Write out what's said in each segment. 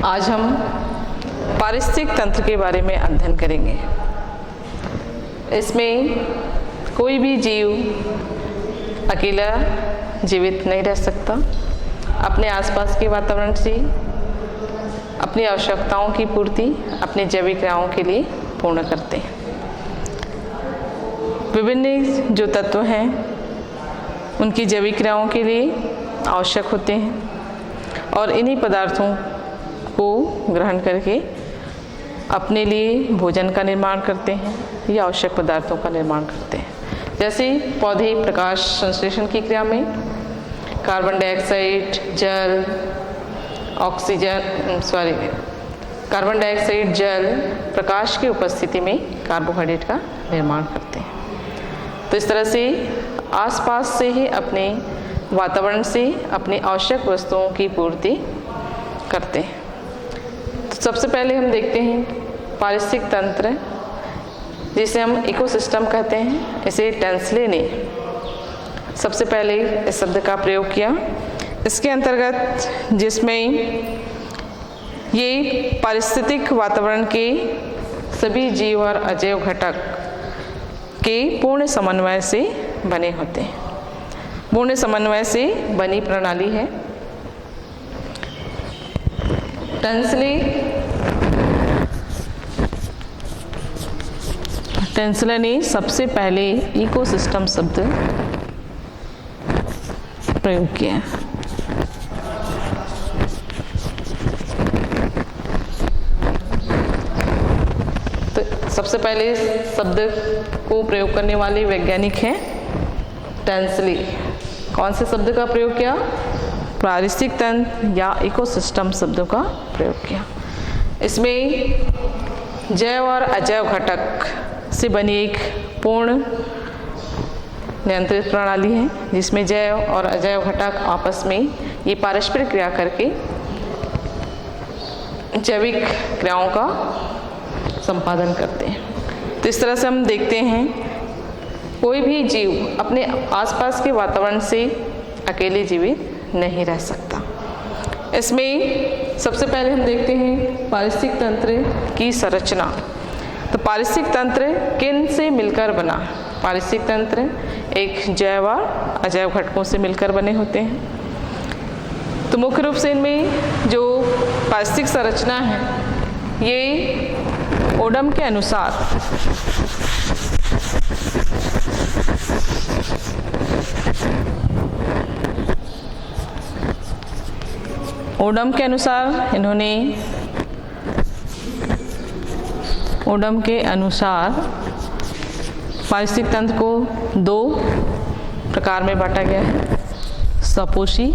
आज हम पारिस्थितिक तंत्र के बारे में अध्ययन करेंगे। इसमें कोई भी जीव अकेला जीवित नहीं रह सकता। अपने आसपास के वातावरण से अपनी आवश्यकताओं की पूर्ति अपनी जैविक क्रियाओं के लिए पूर्ण करते हैं। विभिन्न जो तत्व हैं उनकी जैविक क्रियाओं के लिए आवश्यक होते हैं और इन्हीं पदार्थों को ग्रहण करके अपने लिए भोजन का निर्माण करते हैं या आवश्यक पदार्थों का निर्माण करते हैं। जैसे पौधे प्रकाश संश्लेषण की क्रिया में कार्बन डाइऑक्साइड, जल, कार्बन डाइऑक्साइड, जल, प्रकाश की उपस्थिति में कार्बोहाइड्रेट का निर्माण करते हैं। तो इस तरह से आसपास से ही अपने वातावरण से अपनी आवश्यक वस्तुओं की पूर्ति करते हैं। तो सबसे पहले हम देखते हैं पारिस्थितिक तंत्र, जिसे हम इकोसिस्टम कहते हैं। इसे टेंसले ने सबसे पहले इस शब्द का प्रयोग किया। इसके अंतर्गत जिसमें ये पारिस्थितिक वातावरण के सभी जीव और अजैव घटक के पूर्ण समन्वय से बने होते हैं। पूर्ण समन्वय से बनी प्रणाली है। टेंसले ने सबसे पहले इकोसिस्टम शब्द प्रयोग किया। तो सबसे पहले शब्द को प्रयोग करने वाले वैज्ञानिक हैं टेंसले। कौन से शब्द का प्रयोग किया? पारिस्थितिक तंत्र या इकोसिस्टम शब्दों का प्रयोग किया। इसमें जैव और अजैव घटक से बनी एक पूर्ण नियंत्रित प्रणाली है, जिसमें जैव और अजैव घटक आपस में ये पारस्परिक क्रिया करके जैविक क्रियाओं का संपादन करते हैं। तो इस तरह से हम देखते हैं कोई भी जीव अपने आसपास के वातावरण से अकेले जीवित नहीं रह सकता। इसमें सबसे पहले हम देखते हैं पारिस्थितिक तंत्र की संरचना। तो पारिस्थितिक तंत्र किन से मिलकर बना? पारिस्थितिक तंत्र एक जैव और अजैव घटकों से मिलकर बने होते हैं। तो मुख्य रूप से इनमें जो पारिस्थितिक संरचना है ये ओडम के अनुसार ओडम के अनुसार पारिस्थितिक तंत्र को दो प्रकार में बांटा गया है, सपोषी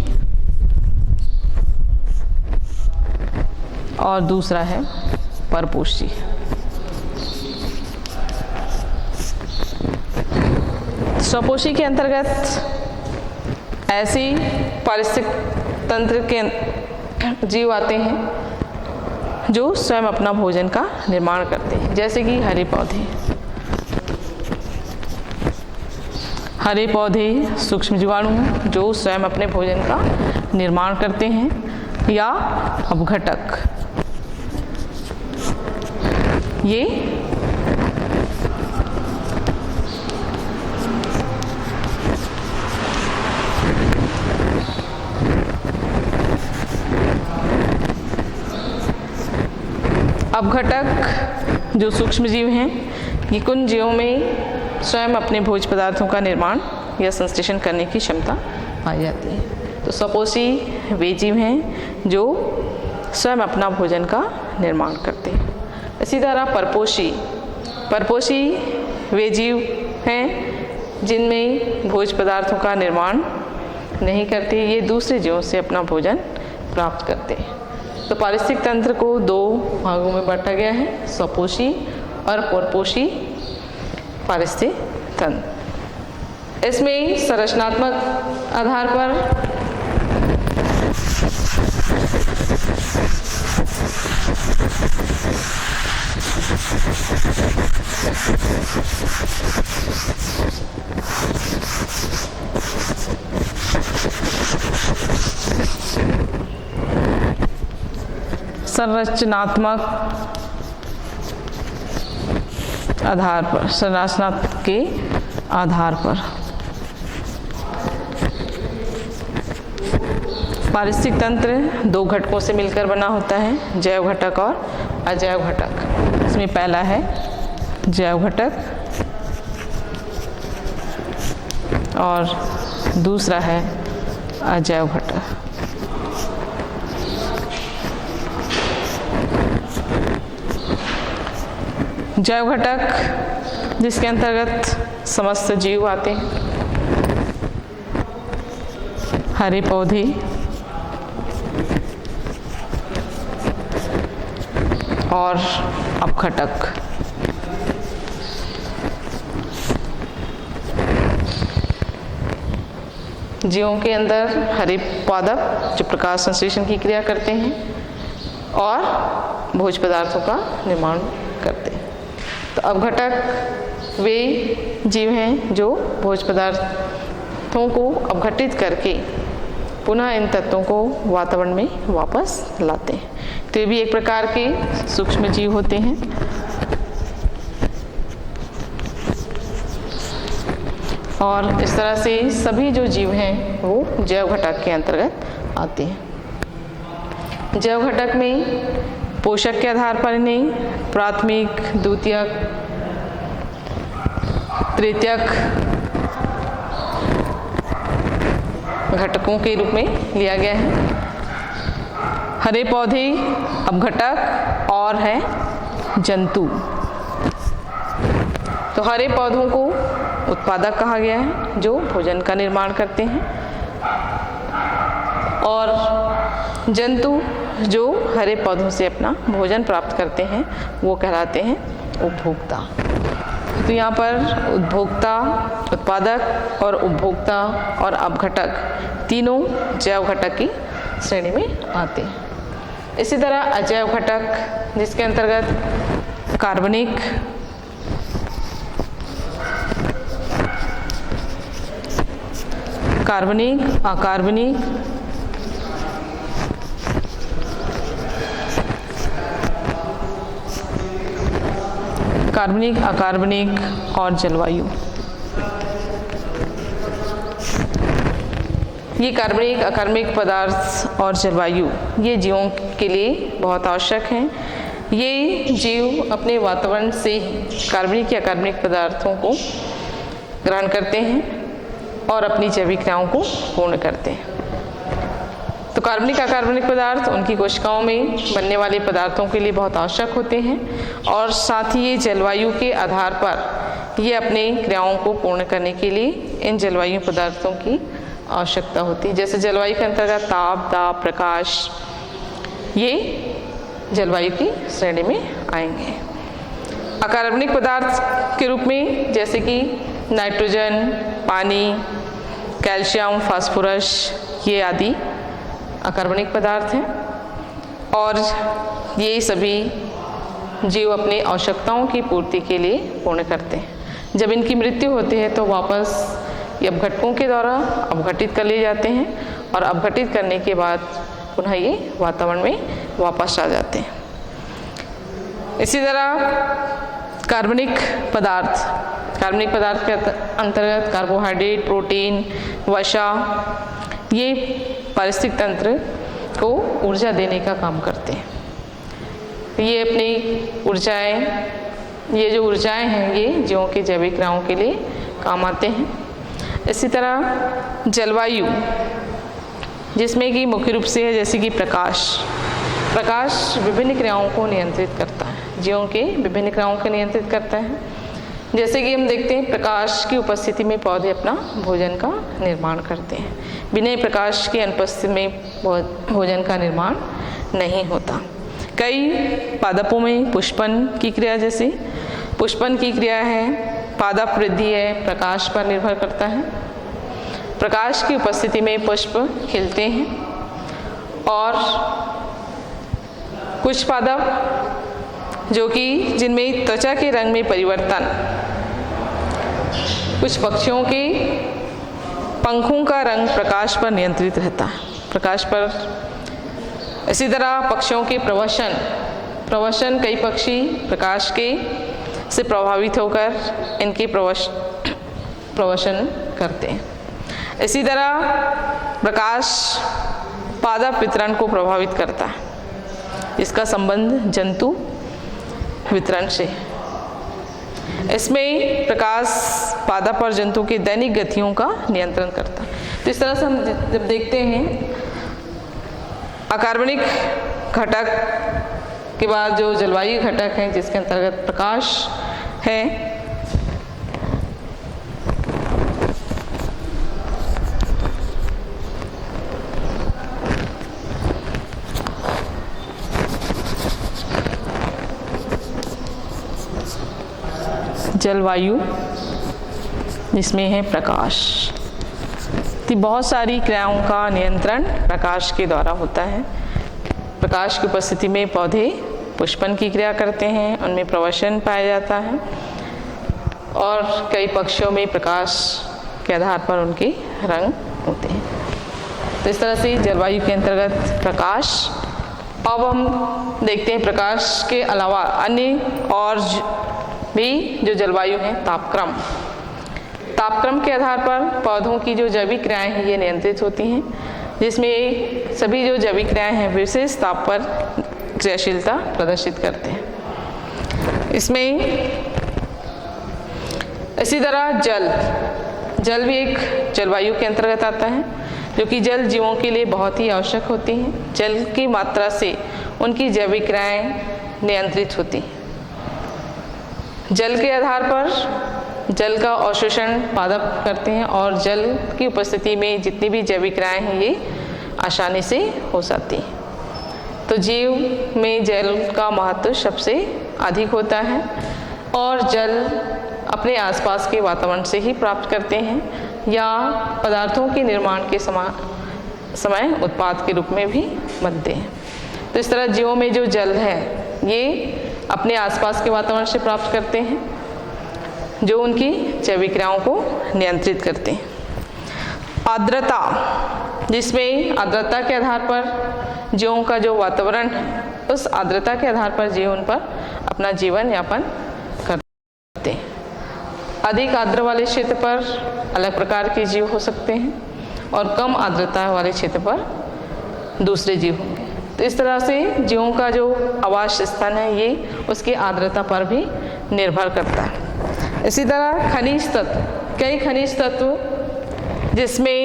और दूसरा है परपोषी। सपोषी के अंतर्गत ऐसे पारिस्थितिक तंत्र के जीव आते हैं जो स्वयं अपना भोजन का निर्माण करते हैं, जैसे कि हरे पौधे सूक्ष्म जीवाणु जो स्वयं अपने भोजन का निर्माण करते हैं, या अपघटक ये अपघटक जो सूक्ष्म जीव हैं, ये कुछ जीवों में स्वयं अपने भोज्य पदार्थों का निर्माण या संश्लेषण करने की क्षमता पाई जाती है। तो सपोषी वे जीव हैं जो स्वयं अपना भोजन का निर्माण करते हैं। इसी तरह परपोषी वे जीव हैं जिनमें भोज्य पदार्थों का निर्माण नहीं करते, ये दूसरे जीवों से अपना भोजन प्राप्त करते हैं। तो पारिस्थितिक तंत्र को दो भागों में बांटा गया है, सपोषी और परपोषी पारिस्थितिक तंत्र। इसमें संरचनात्मक आधार पर संरचनात्मक आधार पर, संरचनात्मक के आधार पर पारिस्थितिक तंत्र दो घटकों से मिलकर बना होता है, जैव घटक और अजैव घटक। इसमें पहला है जैव घटक और दूसरा है अजैव घटक। जैव घटक जिसके अंतर्गत समस्त जीव आते हैं, हरे पौधे, और अपघटक। जीवों के अंदर हरे पादप जो प्रकाश संश्लेषण की क्रिया करते हैं और भोज्य पदार्थों का निर्माण करते हैं। तो अपघटक वे जीव हैं जो भोज्य पदार्थों को अपघटित करके पुनः इन तत्वों को वातावरण में वापस लाते हैं। तो ये भी एक प्रकार के सूक्ष्म जीव होते हैं। और इस तरह से सभी जो जीव हैं वो जैव घटक के अंतर्गत आते हैं। जैव घटक में पोषक के आधार पर इन्हें प्राथमिक, द्वितीयक, तृतीयक घटकों के रूप में लिया गया है। हरे पौधे अपघटक और है जंतु। तो हरे पौधों को उत्पादक कहा गया है जो भोजन का निर्माण करते हैं, और जंतु जो हरे पौधों से अपना भोजन प्राप्त करते हैं वो कहलाते हैं उपभोक्ता। तो यहाँ पर उपभोक्ता, उत्पादक और उपभोक्ता और अपघटक तीनों जैव घटक की श्रेणी में आते हैं। इसी तरह अजैव घटक जिसके अंतर्गत कार्बनिक, अकार्बनिक, कार्बनिक, अकार्बनिक और जलवायु। ये कार्बनिक, अकार्बनिक पदार्थ और जलवायु ये जीवों के लिए बहुत आवश्यक हैं। ये जीव अपने वातावरण से कार्बनिक या अकार्बनिक पदार्थों को ग्रहण करते हैं और अपनी जैविक क्रियाओं को पूर्ण करते हैं। तो कार्बनिक, अकार्बनिक पदार्थ उनकी कोशिकाओं में बनने वाले पदार्थों के लिए बहुत आवश्यक होते हैं, और साथ ही ये जलवायु के आधार पर ये अपने क्रियाओं को पूर्ण करने के लिए इन जलवायु पदार्थों की आवश्यकता होती है। जैसे जलवायु के अंतर्गत ताप, दाब, प्रकाश ये जलवायु की श्रेणी में आएंगे। अकार्बनिक पदार्थ के रूप में जैसे कि नाइट्रोजन, पानी, कैल्शियम, फास्फोरस ये आदि अकार्बनिक पदार्थ हैं, और ये सभी जीव अपनी आवश्यकताओं की पूर्ति के लिए पूर्ण करते हैं। जब इनकी मृत्यु होती है तो वापस ये अपघटकों के द्वारा अपघटित कर लिए जाते हैं, और अपघटित करने के बाद पुनः ये वातावरण में वापस आ जाते हैं। इसी तरह कार्बनिक पदार्थ के अंतर्गत कार्बोहाइड्रेट, प्रोटीन, वसा ये पारिस्थितिक तंत्र को ऊर्जा देने का काम करते हैं। ये अपनी ऊर्जाएं, ये जो ऊर्जाएं हैं ये जीवों के जैविक क्रियाओं के लिए काम आते हैं। इसी तरह जलवायु जिसमें कि मुख्य रूप से है जैसे कि प्रकाश विभिन्न क्रियाओं को नियंत्रित करता है, जीवों के विभिन्न क्रियाओं को नियंत्रित करता है। जैसे कि हम देखते हैं प्रकाश की उपस्थिति में पौधे अपना भोजन का निर्माण करते हैं, बिना प्रकाश की अनुपस्थिति में भोजन का निर्माण नहीं होता। कई पादपों में पुष्पन की क्रिया, जैसे पुष्पन की क्रिया है, पादप वृद्धि है, प्रकाश पर निर्भर करता है। प्रकाश की उपस्थिति में पुष्प खिलते हैं, और कुछ पादप जो कि जिनमें त्वचा के रंग में परिवर्तन, कुछ पक्षियों के पंखों का रंग प्रकाश पर नियंत्रित रहता है, प्रकाश पर इसी तरह पक्षियों के प्रवसन कई पक्षी प्रकाश के से प्रभावित होकर इनके प्रवसन करते हैं। इसी तरह प्रकाश पादप वितरण को प्रभावित करता है, इसका संबंध जंतु वितरण से। इसमें प्रकाश पादप और जंतु की दैनिक गतियों का नियंत्रण करता है। तो इस तरह से हम जब देखते हैं अकार्बनिक घटक के बाद जो जलवायु घटक हैं जिसके अंतर्गत प्रकाश है, जलवायु जिसमें है प्रकाश। तो बहुत सारी क्रियाओं का नियंत्रण प्रकाश के द्वारा होता है। प्रकाश की उपस्थिति में पौधे पुष्पन की क्रिया करते हैं, उनमें प्रवसन पाया जाता है और कई पक्षियों में प्रकाश के आधार पर उनके रंग होते हैं। तो इस तरह से जलवायु के अंतर्गत प्रकाश। अब हम देखते हैं प्रकाश के अलावा अन्य और भी जो जलवायु है तापक्रम के आधार पर पौधों की जो जैविक क्रियाएं हैं ये नियंत्रित होती हैं, जिसमें सभी जो जैविक क्रियाएं हैं विशेष ताप पर क्रियाशीलता प्रदर्शित करते हैं। इसमें इसी तरह जल भी एक जलवायु के अंतर्गत आता है, जो कि जल जीवों के लिए बहुत ही आवश्यक होती हैं। जल की मात्रा से उनकी जैविक क्रियाएं नियंत्रित होती हैं। जल के आधार पर जल का अवशोषण पादप करते हैं और जल की उपस्थिति में जितनी भी जैविक क्रियाएं हैं ये आसानी से हो जाती हैं। तो जीव में जल का महत्व सबसे अधिक होता है और जल अपने आसपास के वातावरण से ही प्राप्त करते हैं या पदार्थों के निर्माण के समय उत्पाद के रूप में भी बनते हैं। तो इस तरह जीवों में जो जल है ये अपने आसपास के वातावरण से प्राप्त करते हैं, जो उनकी जैविक क्रियाओं को नियंत्रित करते हैं। आर्द्रता, जिसमें आर्द्रता के आधार पर जीवों का जो वातावरण है उस आर्द्रता के आधार पर जीव उन पर अपना जीवन यापन करते हैं। अधिक आर्द्र वाले क्षेत्र पर अलग प्रकार के जीव हो सकते हैं और कम आर्द्रता वाले क्षेत्र पर दूसरे जीव होंगे। तो इस तरह से जीवों का जो आवास स्थान है ये उसकी आर्द्रता पर भी निर्भर करता है। इसी तरह कई खनिज तत्व जिसमें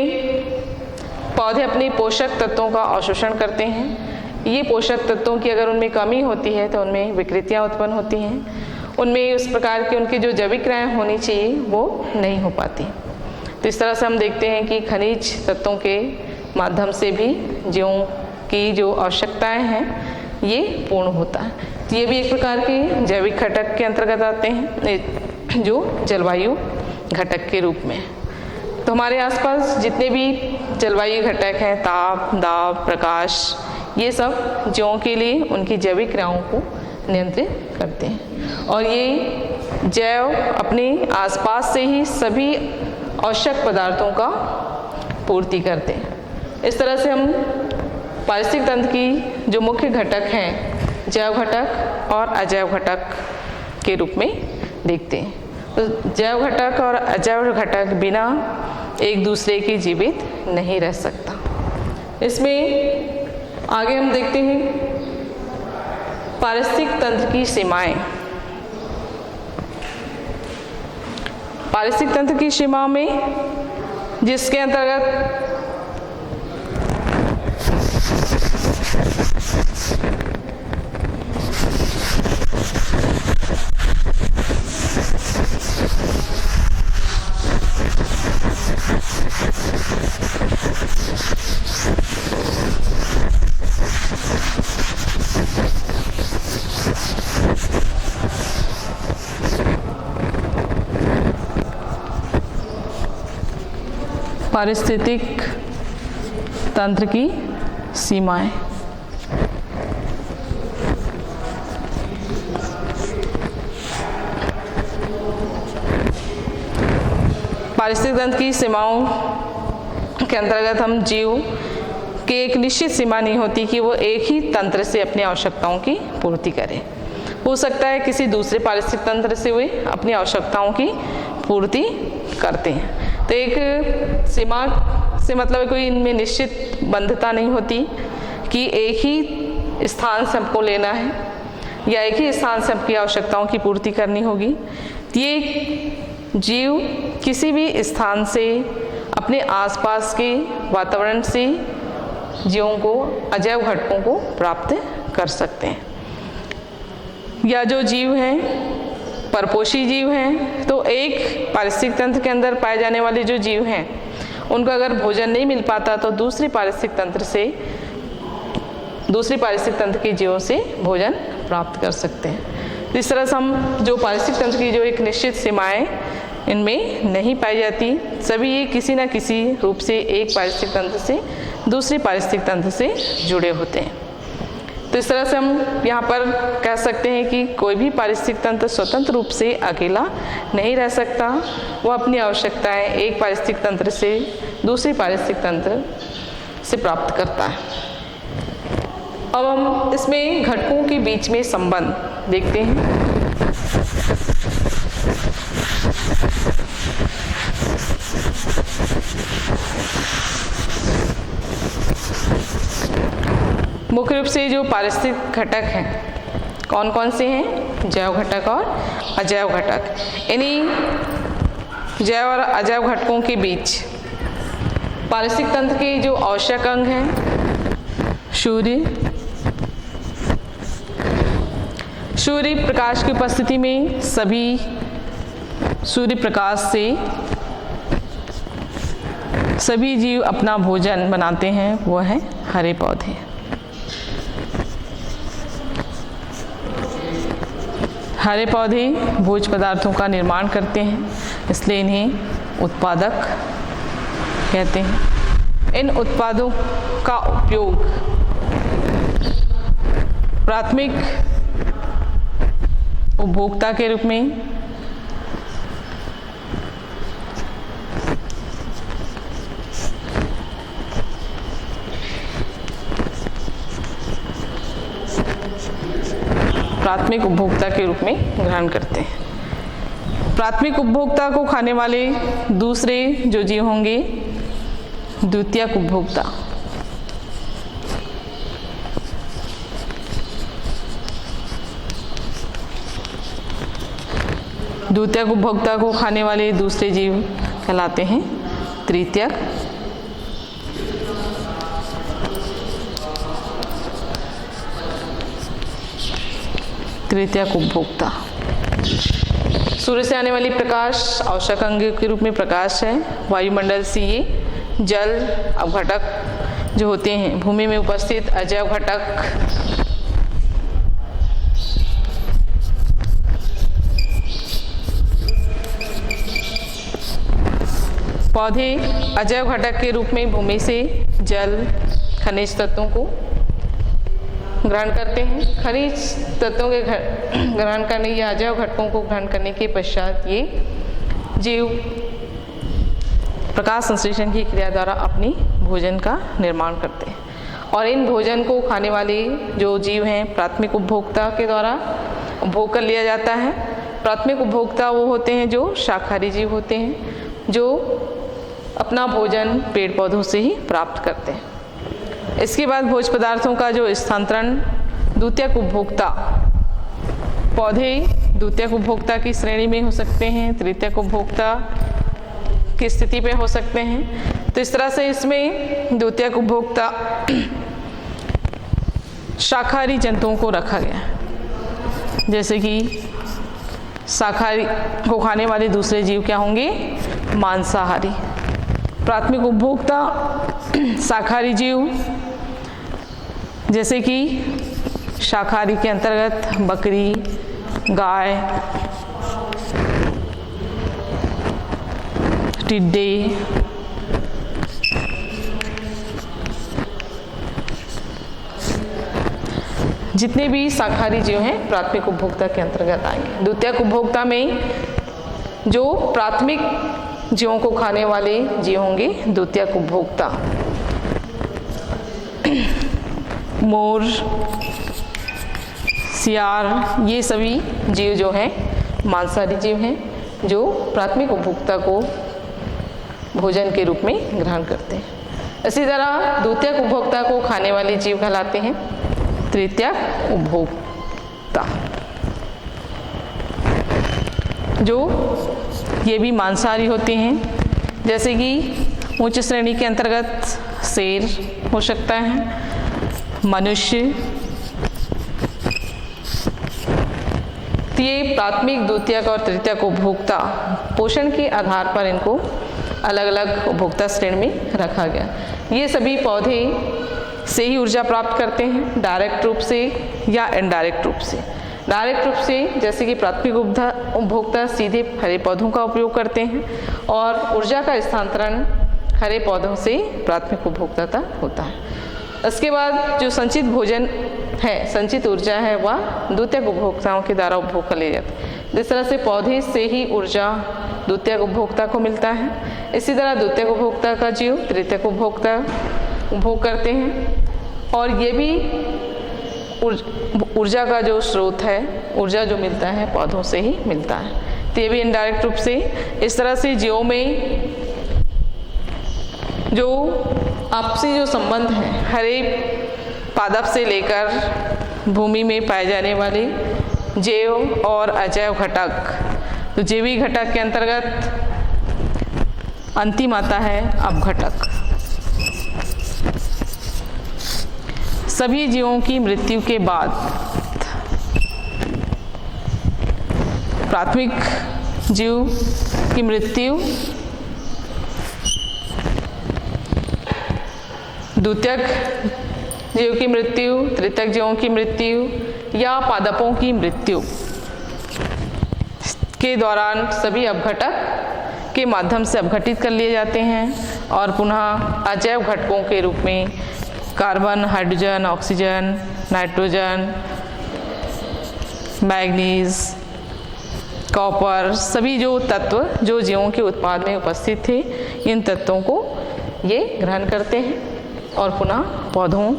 पौधे अपने पोषक तत्वों का अवशोषण करते हैं। ये पोषक तत्वों की अगर उनमें कमी होती है तो उनमें विकृतियाँ उत्पन्न होती हैं, उनमें उस प्रकार के उनकी जो जैविक क्रियाएं होनी चाहिए वो नहीं हो पाती। तो इस तरह से हम देखते हैं कि खनिज तत्वों के माध्यम से भी जीवों की जो आवश्यकताएं हैं ये पूर्ण होता है। तो ये भी एक प्रकार के जैविक घटक के अंतर्गत आते हैं जो जलवायु घटक के रूप में। तो हमारे आसपास जितने भी जलवायु घटक हैं, ताप, दाब, प्रकाश, ये सब जीवों के लिए उनकी जैविक क्रियाओं को नियंत्रित करते हैं और ये जैव अपने आसपास से ही सभी आवश्यक पदार्थों का पूर्ति करते हैं। इस तरह से हम पारिस्थितिक तंत्र की जो मुख्य घटक हैं जैव घटक और अजैव घटक के रूप में देखते हैं। तो जैव घटक और अजैव घटक बिना एक दूसरे के जीवित नहीं रह सकता। इसमें आगे हम देखते हैं पारिस्थितिक तंत्र की सीमाएं। पारिस्थितिक तंत्र की सीमाओं में जिसके अंतर्गत पारिस्थितिक तंत्र की सीमाएं। पारिस्थितिक तंत्र की सीमाओं के अंतर्गत हम जीव कि एक निश्चित सीमा नहीं होती कि वो एक ही तंत्र से अपनी आवश्यकताओं की पूर्ति करें। हो सकता है किसी दूसरे पारिस्थितिक तंत्र से वे अपनी आवश्यकताओं की पूर्ति करते हैं। तो एक सीमा से मतलब कोई इनमें निश्चित बंधता नहीं होती कि एक ही स्थान से हमको लेना है या एक ही स्थान से आपकी आवश्यकताओं की पूर्ति करनी होगी। ये जीव किसी भी स्थान से अपने आसपास के वातावरण से जीवों को अजैव घटकों को प्राप्त कर सकते हैं। या जो जीव हैं परपोषी जीव हैं, तो एक पारिस्थितिक तंत्र के अंदर पाए जाने वाले जो जीव हैं उनको अगर भोजन नहीं मिल पाता तो दूसरी पारिस्थितिक तंत्र के जीवों से भोजन प्राप्त कर सकते हैं। इस तरह से हम जो पारिस्थितिक तंत्र की जो एक निश्चित सीमाएं इनमें नहीं पाई जाती, सभी ये किसी न किसी रूप से एक पारिस्थितिक तंत्र से दूसरी पारिस्थितिक तंत्र से जुड़े होते हैं। तो इस तरह से हम यहाँ पर कह सकते हैं कि कोई भी पारिस्थितिक तंत्र स्वतंत्र रूप से अकेला नहीं रह सकता, वो अपनी आवश्यकताएं एक पारिस्थितिक तंत्र से दूसरी पारिस्थितिक तंत्र से प्राप्त करता है। अब हम इसमें घटकों के बीच में संबंध देखते हैं। मुख्य रूप से जो पारिस्थितिक घटक हैं कौन कौन से हैं? जैव घटक और अजैव घटक। इन्हीं जैव और अजैव घटकों के बीच पारिस्थितिक तंत्र के जो आवश्यक अंग हैं सूर्य प्रकाश की उपस्थिति में सभी सूर्य प्रकाश से सभी जीव अपना भोजन बनाते हैं, वो है हरे पौधे। हरे पौधे भोज्य पदार्थों का निर्माण करते हैं, इसलिए इन्हें उत्पादक कहते हैं। इन उत्पादों का उपयोग प्राथमिक उपभोक्ता के रूप में ग्रहण करते हैं। प्राथमिक उपभोक्ता को खाने वाले दूसरे जो जीव होंगे द्वितीयक उपभोक्ता। द्वितीयक उपभोक्ता को खाने वाले दूसरे जीव कहलाते हैं तृतीयक। तृतीयक उपभोक्ता। सूर्य से आने वाली प्रकाश आवश्यक अंग के रूप में प्रकाश है। वायुमंडल से ये जल अवघटक जो होते हैं, भूमि में उपस्थित अजैव घटक, पौधे अजैव घटक के रूप में भूमि से जल खनिज तत्वों को ग्रहण करते हैं। खनिज तत्वों के ग्रहण करने या अजैव घटकों को ग्रहण करने के पश्चात ये जीव प्रकाश संश्लेषण की क्रिया द्वारा अपनी भोजन का निर्माण करते हैं। और इन भोजन को खाने वाले जो जीव हैं प्राथमिक उपभोक्ता के द्वारा उपभोग कर लिया जाता है। प्राथमिक उपभोक्ता वो होते हैं जो शाकाहारी जीव होते हैं, जो अपना भोजन पेड़ पौधों से ही प्राप्त करते हैं। इसके बाद भोज्य पदार्थों का जो स्थानांतरण द्वितीयक उपभोक्ता, पौधे द्वितीयक उपभोक्ता की श्रेणी में हो सकते हैं, तृतीयक उपभोक्ता की स्थिति पे हो सकते हैं। तो इस तरह से इसमें द्वितीयक उपभोक्ता शाकाहारी जंतुओं को रखा गया है। जैसे कि शाकाहारी को खाने वाले दूसरे जीव क्या होंगे? मांसाहारी। प्राथमिक उपभोक्ता शाकाहारी जीव जैसे कि शाकाहारी के अंतर्गत बकरी, गाय, टिड्डे, जितने भी शाकाहारी जीव हैं प्राथमिक उपभोक्ता के अंतर्गत आएंगे। द्वितीयक उपभोक्ता में जो प्राथमिक जीवों को खाने वाले जीव होंगे द्वितीयक उपभोक्ता। मोर, सियार, ये सभी जीव जो हैं मांसाहारी जीव हैं जो प्राथमिक उपभोक्ता को भोजन के रूप में ग्रहण करते हैं। इसी तरह द्वितीयक उपभोक्ता को खाने वाले जीव कहलाते हैं तृतीयक उपभोक्ता, जो ये भी मांसाहारी होते हैं। जैसे कि उच्च श्रेणी के अंतर्गत शेर हो सकता है, मनुष्य। तो ये प्राथमिक, द्वितीयक और तृतीयक उपभोक्ता पोषण के आधार पर इनको अलग अलग उपभोक्ता श्रेणी में रखा गया। ये सभी पौधे से ही ऊर्जा प्राप्त करते हैं, डायरेक्ट रूप से या इनडायरेक्ट रूप से। डायरेक्ट रूप से जैसे कि प्राथमिक उपभोक्ता सीधे हरे पौधों का उपयोग करते हैं और ऊर्जा का स्थानांतरण हरे पौधों से प्राथमिक उपभोक्ता तक होता है। इसके बाद जो संचित भोजन है, संचित ऊर्जा है, वह द्वितीयक उपभोक्ताओं के द्वारा उपभोग कर ली जाती है। जिस तरह से पौधे से ही ऊर्जा द्वितीयक उपभोक्ता को मिलता है, इसी तरह द्वितीयक उपभोक्ता का जीव तृतीयक उपभोक्ता उपभोग करते हैं। और ये भी ऊर्जा का जो स्रोत है, ऊर्जा जो मिलता है पौधों से ही मिलता है। तो ये भी इनडायरेक्ट रूप से। इस तरह से जीवों में जो आपसी जो संबंध है, हरे पादप से लेकर भूमि में पाए जाने वाले जैव और अजैव घटक, तो जैविक घटक के अंतर्गत अंतिम आता है अपघटक। सभी जीवों की मृत्यु के बाद प्राथमिक जीव की मृत्यु, द्वितीयक जीव की मृत्यु, तृतीयक जीवों की मृत्यु या पादपों की मृत्यु के दौरान सभी अपघटक के माध्यम से अपघटित कर लिए जाते हैं और पुनः अजैव घटकों के रूप में carbon, hydrogen, oxygen, nitrogen, manganese, copper, सभी जो तत्व जो जीवों के उत्पाद में उपस्थित थे, इन तत्वों को ये ग्रहण करते हैं और पुनः पौधों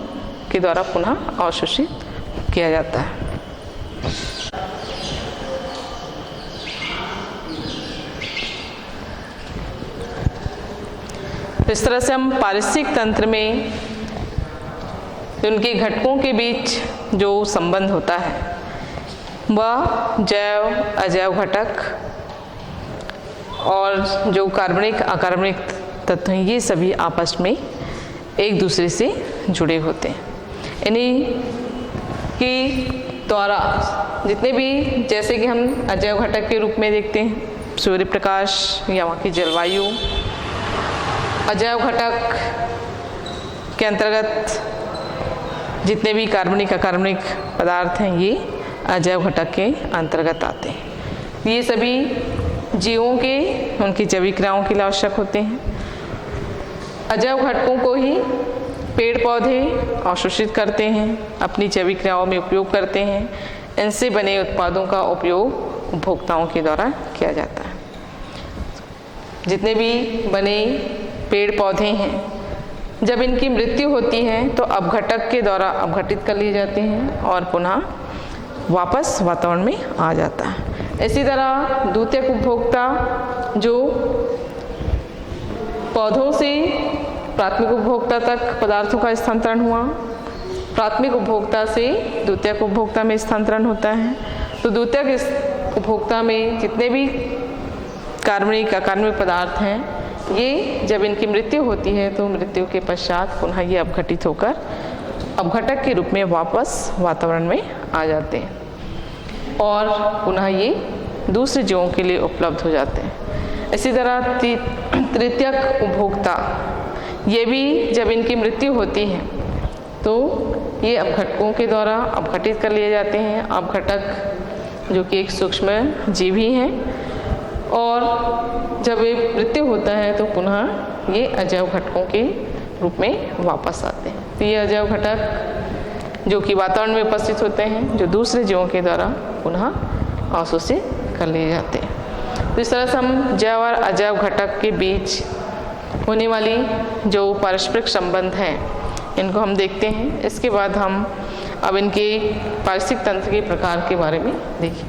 के द्वारा पुनः अवशोषित किया जाता है। इस तरह से हम पारिस्थितिक तंत्र में उनके घटकों के बीच जो संबंध होता है वह जैव अजैव घटक और जो कार्बनिक अकार्बनिक तत्व हैं, ये सभी आपस में एक दूसरे से जुड़े होते हैं। इन्हीं के द्वारा जितने भी, जैसे कि हम अजैव घटक के रूप में देखते हैं सूर्य प्रकाश या वहाँ की जलवायु, अजैव घटक के अंतर्गत जितने भी कार्बनिक अकार्बनिक पदार्थ हैं ये अजैव घटक के अंतर्गत आते हैं। ये सभी जीवों के उनकी जैविक क्रियाओं के लिए आवश्यक होते हैं। अजैव घटकों को ही पेड़ पौधे अवशोषित करते हैं, अपनी जैविक क्रियाओं में उपयोग करते हैं। इनसे बने उत्पादों का उपयोग उपभोक्ताओं के द्वारा किया जाता है। जितने भी बने पेड़ पौधे हैं, जब इनकी मृत्यु होती है तो अपघटक के द्वारा अपघटित कर लिए जाते हैं और पुनः वापस वातावरण में आ जाता है। इसी तरह द्वितीयक उपभोक्ता जो पौधों से प्राथमिक उपभोक्ता तक पदार्थों का स्थानांतरण हुआ, प्राथमिक उपभोक्ता से द्वितीयक उपभोक्ता में स्थानांतरण होता है। तो द्वितीयक उपभोक्ता में जितने भी कार्बनिक अकार्बनिक पदार्थ हैं, ये जब इनकी मृत्यु होती है तो मृत्यु के पश्चात पुनः ये अपघटित होकर अपघटक के रूप में वापस वातावरण में आ जाते हैं और पुनः ये दूसरे जीवों के लिए उपलब्ध हो जाते हैं। इसी तरह तृतीयक उपभोक्ता, ये भी जब इनकी मृत्यु होती है तो ये अपघटकों के द्वारा अपघटित कर लिए जाते हैं। अपघटक जो कि एक सूक्ष्म जीव ही हैं और जब ये मृत्यु होता है तो पुनः ये अजैव घटकों के रूप में वापस आते हैं। तो ये अजैव घटक जो कि वातावरण में उपस्थित होते हैं, जो दूसरे जीवों के द्वारा पुनः अवशोषित कर लिए जाते हैं। तो इस तरह से हम जैव और अजैव घटक के बीच होने वाली जो पारस्परिक संबंध हैं, इनको हम देखते हैं। इसके बाद हम अब इनके पारिस्थितिक तंत्र के प्रकार के बारे में देखें।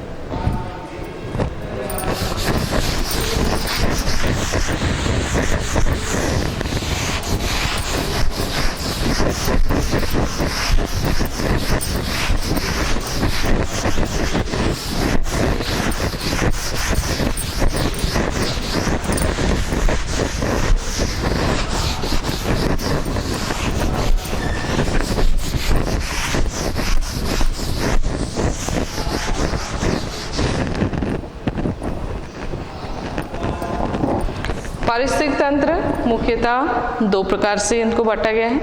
पारिस्थितिक तंत्र मुख्यतः दो प्रकार से इनको बांटा गया है,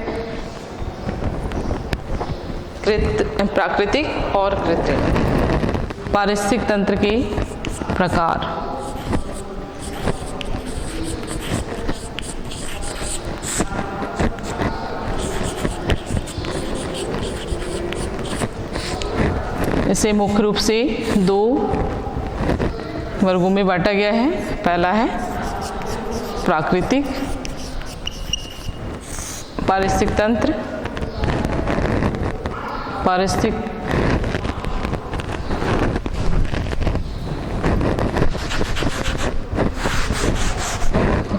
प्राकृतिक और कृत्रिम। पारिस्थितिक तंत्र के प्रकार। इसे मुख्य रूप से दो वर्गों में बांटा गया है। पहला है प्राकृतिक पारिस्थितिक तंत्र,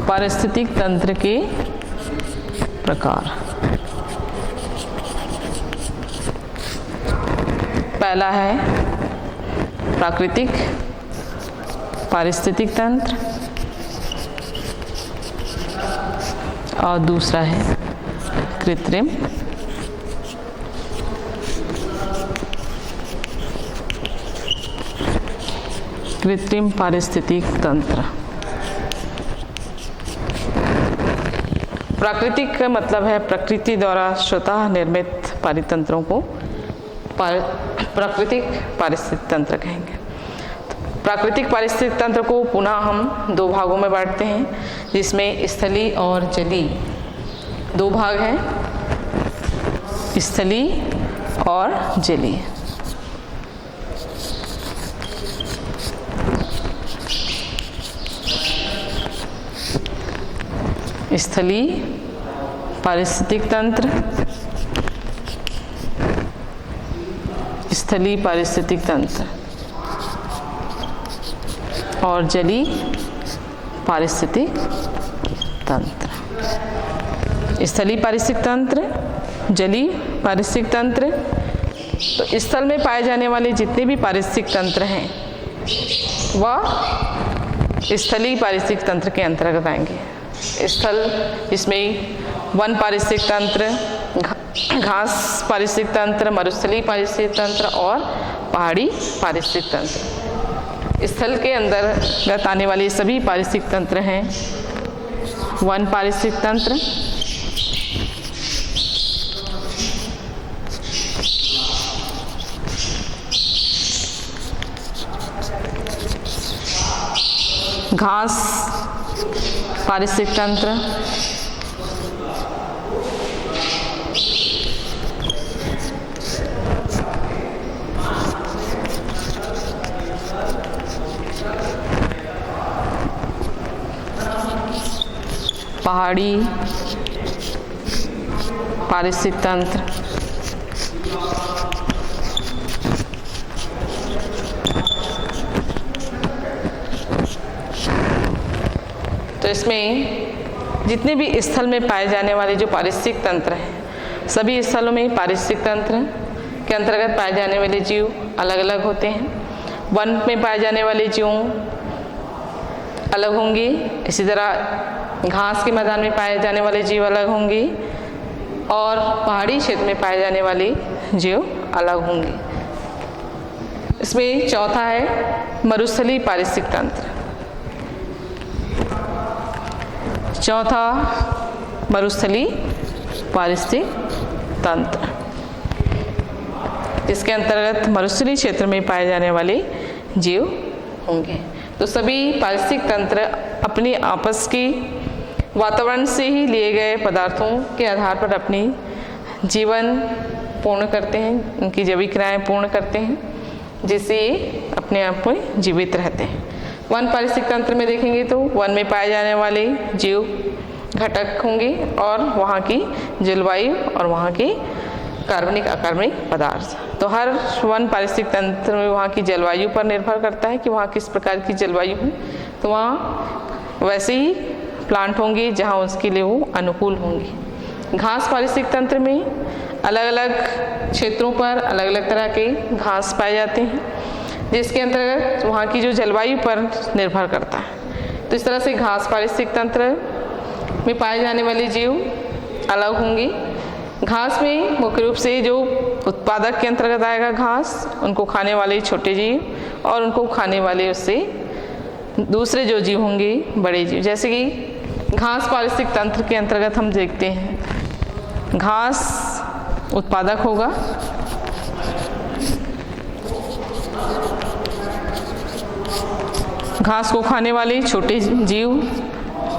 पारिस्थितिक तंत्र के प्रकार। पहला है प्राकृतिक पारिस्थितिक तंत्र और दूसरा है कृत्रिम पारिस्थितिक तंत्र। प्राकृतिक का मतलब है प्रकृति द्वारा स्वतः निर्मित पारितंत्रों को प्राकृतिक पारिस्थितिक तंत्र कहेंगे। प्राकृतिक पारिस्थितिक तंत्र को पुनः हम दो भागों में बांटते हैं, जिसमें स्थलीय और जलीय दो भाग हैं, स्थलीय और जलीय। स्थलीय पारिस्थितिक तंत्र, स्थलीय पारिस्थितिक तंत्र और जलीय पारिस्थितिक तंत्र। स्थलीय पारिस्थितिक तंत्र, जलीय पारिस्थितिक तंत्र, तो स्थल में पाए जाने वाले जितने भी पारिस्थितिक तंत्र हैं वह स्थलीय पारिस्थितिक तंत्र के अंतर्गत आएंगे। स्थल जिसमें वन पारिस्थितिक तंत्र, घास पारिस्थितिक तंत्र, मरुस्थलीय पारिस्थितिक तंत्र और पहाड़ी पारिस्थितिक तंत्र। स्थल के अंतर्गत आने वाले सभी पारिस्थितिक तंत्र हैं वन पारिस्थितिक तंत्र, घास पारिस्थितिक तंत्र, पहाड़ी पारिस्थितिक तंत्र, तो इसमें जितने भी स्थल में पाए जाने वाले जो पारिस्थितिक तंत्र हैं, सभी स्थलों में पारिस्थितिक तंत्र के अंतर्गत पाए जाने वाले जीव अलग अलग होते हैं। वन में पाए जाने वाले जीव अलग होंगे, इसी तरह घास के मैदान में पाए जाने वाले जीव अलग होंगे और पहाड़ी क्षेत्र में पाए जाने वाले जीव अलग होंगे। इसमें चौथा है मरुस्थलीय पारिस्थितिक तंत्र। चौथा मरुस्थलीय पारिस्थितिक तंत्र, इसके अंतर्गत मरुस्थलीय क्षेत्र में पाए जाने वाले जीव होंगे। तो सभी पारिस्थितिक तंत्र अपनी आपस की वातावरण से ही लिए गए पदार्थों के आधार पर अपनी जीवन पूर्ण करते हैं, उनकी जैविक क्रियाएं पूर्ण करते हैं, जिससे अपने आप में जीवित रहते हैं। वन पारिस्थितिक तंत्र में देखेंगे तो वन में पाए जाने वाले जीव घटक होंगे और वहाँ की जलवायु और वहाँ के कार्बनिक अकार्बनिक पदार्थ। तो हर वन पारिस्थितिक तंत्र में वहाँ की जलवायु पर निर्भर करता है कि वहाँ किस प्रकार की जलवायु है। तो वहाँ वैसे ही प्लांट होंगे जहाँ उसके लिए वो अनुकूल होंगे। घास पारिस्थितिक तंत्र में अलग अलग क्षेत्रों पर अलग अलग तरह के घास पाए जाते हैं, जिसके अंतर्गत वहाँ की जो जलवायु पर निर्भर करता है। तो इस तरह से घास पारिस्थितिक तंत्र में पाए जाने वाले जीव अलग होंगे। घास में मुख्य रूप से जो उत्पादक के अंतर्गत आएगा घास, उनको खाने वाले छोटे जीव और उनको खाने वाले उससे दूसरे जो जीव होंगे बड़े जीव। जैसे कि घास पारिस्थितिक तंत्र के अंतर्गत हम देखते हैं घास उत्पादक होगा, घास को खाने वाले छोटे जीव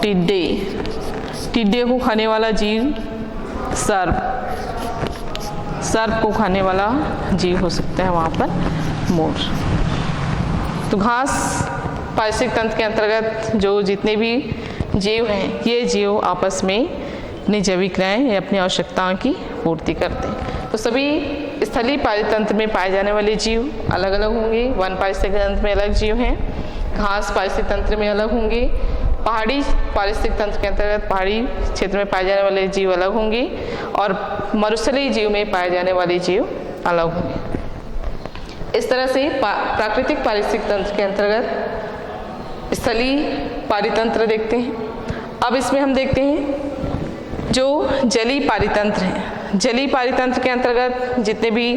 टिड्डे, टिड्डे को खाने वाला जीव सर्प, सर्प को खाने वाला जीव हो सकता है वहाँ पर मोर। तो घास पारिस्थितिक तंत्र के अंतर्गत जो जितने भी जीव हैं ये जीव आपस में अपनी जैविक क्रियाएं या अपनी आवश्यकताओं की पूर्ति करते हैं। तो सभी स्थलीय पारिस्थितिक तंत्र में पाए जाने वाले जीव अलग अलग होंगे। वन पारिस्थितिक तंत्र में अलग जीव हैं, घास पारिस्थितिक तंत्र में अलग होंगे, पहाड़ी पारिस्थितिक तंत्र के अंतर्गत पहाड़ी क्षेत्र में पाए जाने वाले जीव अलग होंगे और मरुस्थलीय जीव में पाए जाने वाले जीव अलग होंगे। इस तरह से प्राकृतिक पारिस्थितिक तंत्र के अंतर्गत स्थलीय पारितंत्र देखते हैं। अब इसमें हम देखते हैं जो जलीय पारितंत्र हैं। जलीय पारितंत्र के अंतर्गत जितने भी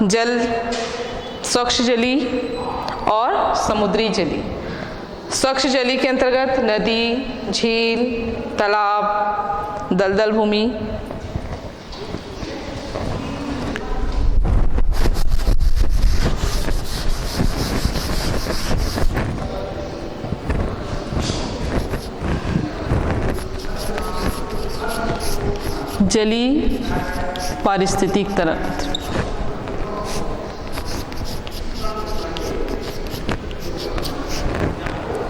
जल स्वच्छ जलीय और समुद्री जलीय। स्वच्छ जलीय के अंतर्गत नदी, झील, तालाब, दलदल भूमि, जलीय पारिस्थितिक तंत्र।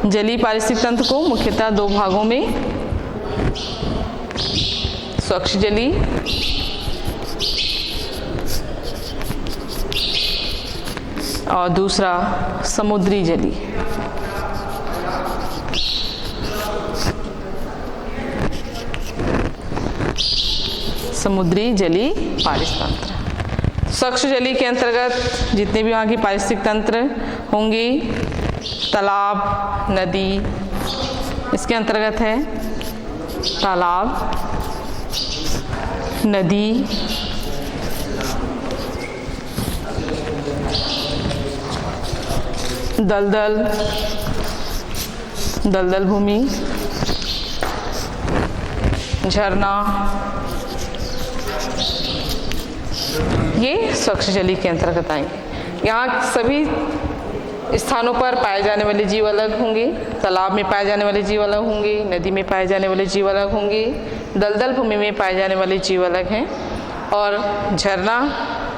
जलीय पारिस्थितिक तंत्र को मुख्यतः दो भागों में स्वच्छ जलीय और दूसरा समुद्री जलीय। समुद्री जलीय पारिस्थितिक तंत्र। स्वच्छ जलीय के अंतर्गत जितने भी वहाँ की पारिस्थितिक तंत्र होंगे, तालाब, नदी, इसके अंतर्गत है तालाब, नदी, दलदल, दलदल भूमि, झरना, ये स्वच्छ जलीय के अंतर्गत आएंगे। यहाँ सभी स्थानों पर पाए जाने वाले जीव अलग होंगे। तालाब में पाए जाने वाले जीव अलग होंगे, नदी में पाए जाने वाले जीव अलग होंगे, दलदल भूमि में पाए जाने वाले जीव अलग हैं और झरना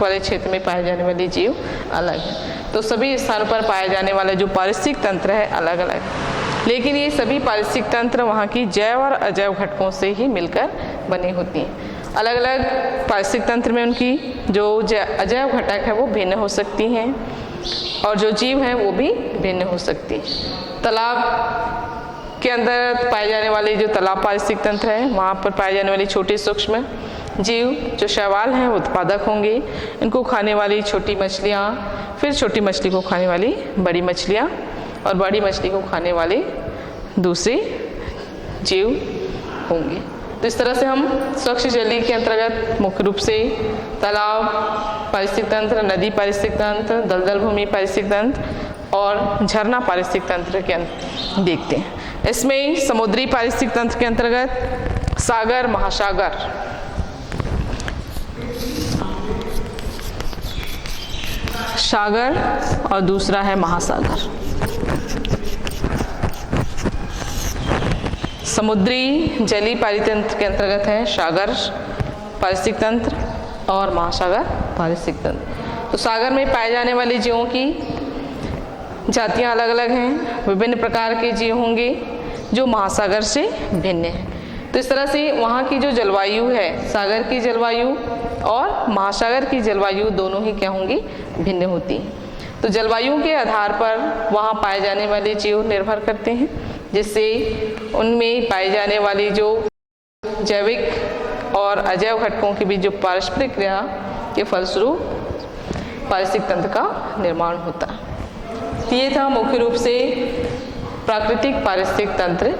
वाले क्षेत्र में पाए जाने वाले जीव अलग हैं। तो सभी स्थानों पर पाए जाने वाला जो पारिस्थितिक तंत्र है अलग अलग है, लेकिन ये सभी पारिस्थितिक तंत्र वहाँ की जैव और अजैव घटकों से ही मिलकर बनी होती हैं। अलग अलग पारिस्थितिक तंत्र में उनकी जो अजैव घटक है वो भिन्न हो सकती हैं और जो जीव हैं वो भी भिन्न हो सकती हैं। तालाब के अंदर पाए जाने वाले जो तालाब पारिस्थितिक तंत्र है वहाँ पर पाए जाने वाले छोटे सूक्ष्म जीव जो शैवाल हैं उत्पादक होंगे। इनको खाने वाली छोटी मछलियाँ, फिर छोटी मछली को खाने वाली बड़ी मछलियाँ और बड़ी मछली को खाने वाले दूसरे जीव होंगे। तो इस तरह से हम स्वच्छ जलीय के अंतर्गत मुख्य रूप से तालाब पारिस्थितिक तंत्र, नदी पारिस्थितिक तंत्र, दलदल भूमि पारिस्थितिक तंत्र और झरना पारिस्थितिक तंत्र के देखते हैं। इसमें समुद्री पारिस्थितिक तंत्र के अंतर्गत सागर, महासागर, सागर और दूसरा है महासागर। समुद्री जलीय पारितंत्र के अंतर्गत है सागर पारिस्थितिक तंत्र और महासागर पारिस्थितिक तंत्र। तो सागर में पाए जाने वाले जीवों की जातियां अलग अलग हैं। विभिन्न प्रकार के जीव होंगे जो महासागर से भिन्न हैं। तो इस तरह से वहाँ की जो जलवायु है, सागर की जलवायु और महासागर की जलवायु दोनों ही क्या होंगी, भिन्न होती हैं। तो जलवायु के आधार पर वहाँ पाए जाने वाले जीव निर्भर करते हैं, जिससे उनमें पाए जाने वाली जो जैविक और अजैव घटकों के बीच जो पारस्परिक क्रिया के फलस्वरूप पारिस्थितिक तंत्र का निर्माण होता है। ये था मुख्य रूप से प्राकृतिक पारिस्थितिक तंत्र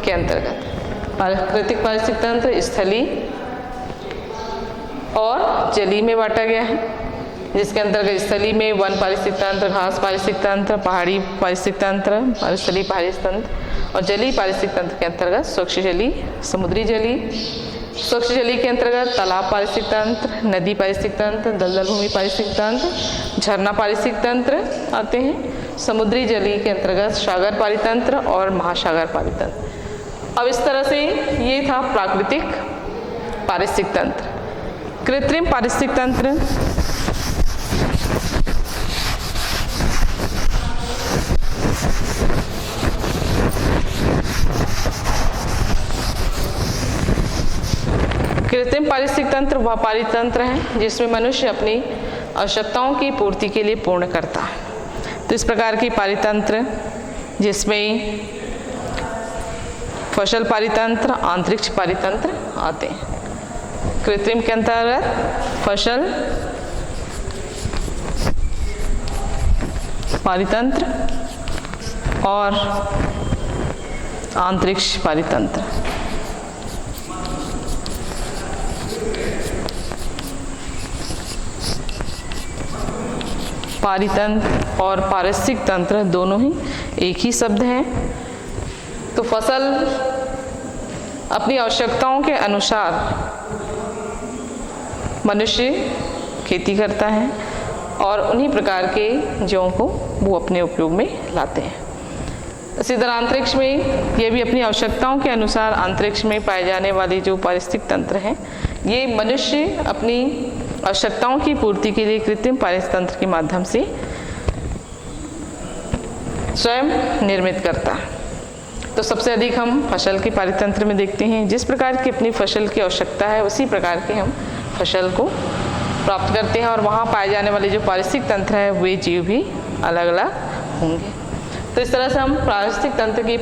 के अंतर्गत। प्राकृतिक पारिस्थितिक तंत्र स्थलीय और जलीय में बांटा गया है, जिसके अंतर्गत स्थलीय में वन पारिस्थितिक तंत्र, घास पारिस्थितिक तंत्र, पहाड़ी पारिस्थितिक तंत्र, मरुस्थलीय पारिस्थितिक तंत्र, और जलीय पारिस्थितिक तंत्र के अंतर्गत स्वच्छ जलीय, समुद्री जलीय। स्वच्छ जलीय के अंतर्गत तालाब पारिस्थितिक तंत्र, नदी पारिस्थितिक तंत्र, दलदल भूमि पारिस्थितिक तंत्र, झरना पारिस्थितिक तंत्र आते हैं। समुद्री जलीय के अंतर्गत सागर पारितंत्र और महासागर पारितंत्र। अब इस तरह से ये था प्राकृतिक पारिस्थितिक तंत्र। कृत्रिम पारिस्थितिक तंत्र कृत्रिम पारिस्थितिक तंत्र वह पारितंत्र है जिसमें मनुष्य अपनी आवश्यकताओं की पूर्ति के लिए पूर्ण करता है। तो इस प्रकार की पारितंत्र जिसमें फसल पारितंत्र, अंतरिक्ष पारितंत्र आते हैं। कृत्रिम के अंतर्गत फसल पारितंत्र और अंतरिक्ष पारितंत्र। पारितंत्र और पारिस्थितिक तंत्र दोनों ही एक ही शब्द हैं। तो फसल अपनी आवश्यकताओं के अनुसार मनुष्य खेती करता है और उन्हीं प्रकार के जीवों को वो अपने उपयोग में लाते हैं। इसी तरह अंतरिक्ष में ये भी अपनी आवश्यकताओं के अनुसार अंतरिक्ष में पाए जाने वाले जो पारिस्थितिक तंत्र हैं, ये मनुष्य अपनी आवश्यकताओं की पूर्ति के लिए कृत्रिम पारिस्थितिक तंत्र के माध्यम से स्वयं निर्मित करता है। तो सबसे अधिक हम फसल के पारितंत्र में देखते हैं। जिस प्रकार की अपनी फसल की आवश्यकता है उसी प्रकार के हम फसल को प्राप्त करते हैं, और वहाँ पाए जाने वाले जो पारिस्थितिक तंत्र है वे जीव भी अलग अलग होंगे। तो इस तरह से हम पारिस्थितिक तंत्र के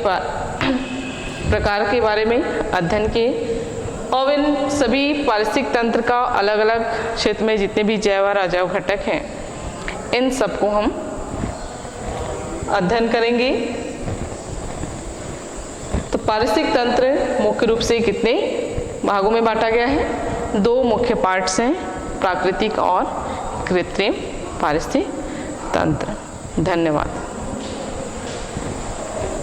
प्रकार के बारे में अध्ययन किए, और इन सभी पारिस्थितिक तंत्र का अलग अलग क्षेत्र में जितने भी जैव और अजैव घटक हैं इन सबको हम अध्ययन करेंगे। तो पारिस्थितिक तंत्र मुख्य रूप से कितने भागों में बांटा गया है? 2 मुख्य पार्ट्स हैं, प्राकृतिक और कृत्रिम पारिस्थितिक तंत्र। धन्यवाद।